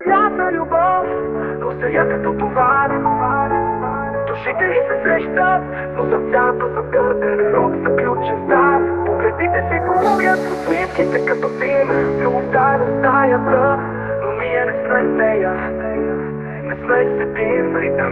празна любов, но сега като товар. Душите ни се срещат, но сърцата са гардероб, заключен стар. Погледите си губят усмивките като дим. Любовта е в стаята, но ние не сме с нея. Не сме с един ритъм.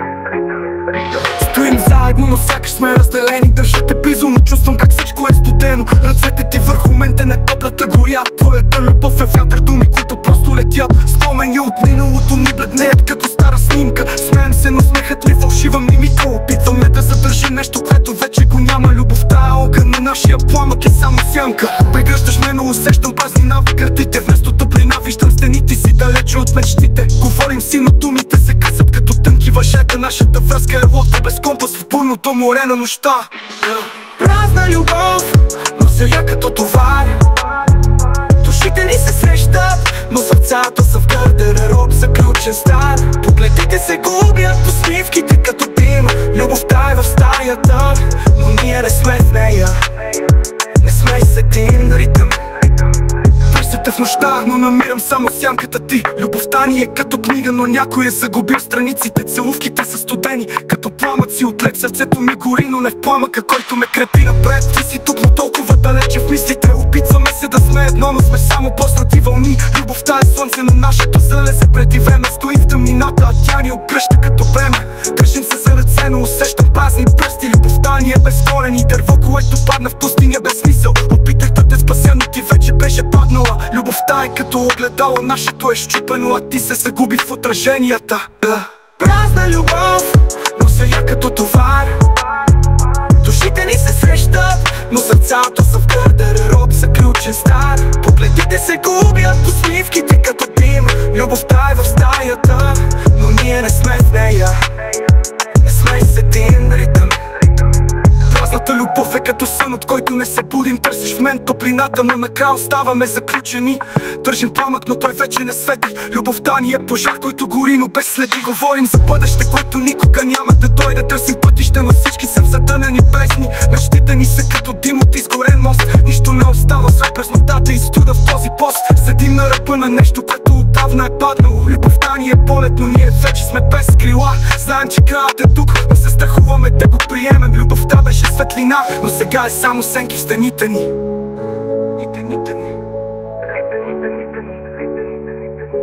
Стоим заедно, но сякаш сме разделени. Държа те близо, но чувствам как всичко е студено. Ръцете ти върху мен те не топлята горя. Твоята любов е вятър, думи, които просто летят. Спомени от миналото ни бледнеят като стара снимка. Смеем се, но смехът ли фалшива мимика. Опитваме да задържи нещо, което вече го няма. Любовта е огън, на нашия пламък е само сянка. Прегръщаш ме, но усещам празнина в гърдите. Вместо топлина виждам стените си далече от мечтите. Говорим си, но думите се късат като тънки въжета. Нашата връзка е лодка без компас в бурното море на нощта. Празна любов, но сега като товар. Душите ни се срещат, но сърцата са в гардероб, заключен стар. Погледите се губят, усмивките като дим. Любовта е в стаята, но ние не сме с нея. Не сме с един ритъм. Търсите в нощта, но намирам само сянката ти. Любовта ни е като книга, но някой е загубил страниците. Целувките са студени, като пламъци от лед. Сърцето ми гори, но не в пламъка, който ме крепи напред. Ти си тук, но толкова далече в мислите. Опитваме се да сме едно, но сме само познати вълни. Любовта е слънце, но нашето залезе преди време. Стои в тъмнината, а тя ни обгръща като време. Държим се за ръце, но усещам празни пръсти. Любовта ни е без корен и дърво, което падна в пустиня без смисъл. Опитах да те спася, но ти вече беше паднала. Любовта е като огледало, нашето е счупено, а ти се загуби в отраженията. Празна любов, но сега като товар. Душите ни се срещат, но сърцата са в гардероб, заключен стар. Погледите се губят, усмивките като дим. Любовта е в стаята, но ние не сме с нея. Не сме с един ритъм. Празната любов е като сън, от който не се будим. Търсиш в мен топлината, но накрая оставаме заключени. Държим пламък, но той вече не свети. Любовта ни е пожар, който гори, но без следи. Говорим за бъдеще, което никога няма да дойде. Търсим пътища, но всички са в затънени песни. Мечтите ни са като дим от изгорен мост. Нищо не остава след празнотата и студа в този пост. Седим на ръба на нещо, което отдавна е паднало. Любовта ни е полет, но ние вече сме без крила. Знаем, че краят е тук, но се страхуваме да го приемем. Любовта беше светлина, но сега е само сенки в стените ни.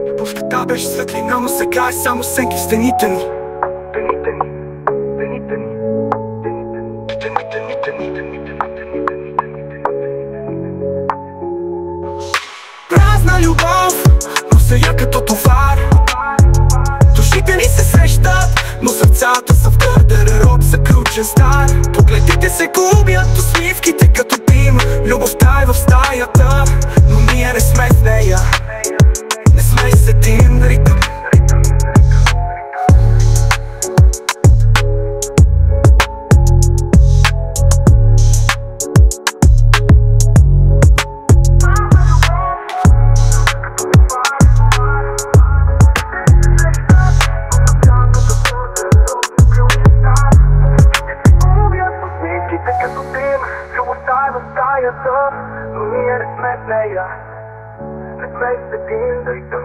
Любовта беше светлина, но сега е само сенки в стените ни. Празна любов, но сега като товар. Душите ни се срещат, но сърцата са в гардероб, заключен стар. Погледите се губят, усмивките като дим. Любовта е в стаята, но ние не сме с нея. Не сме с един ритъм. Но ние не сме с нея. Не сме с един ритъм.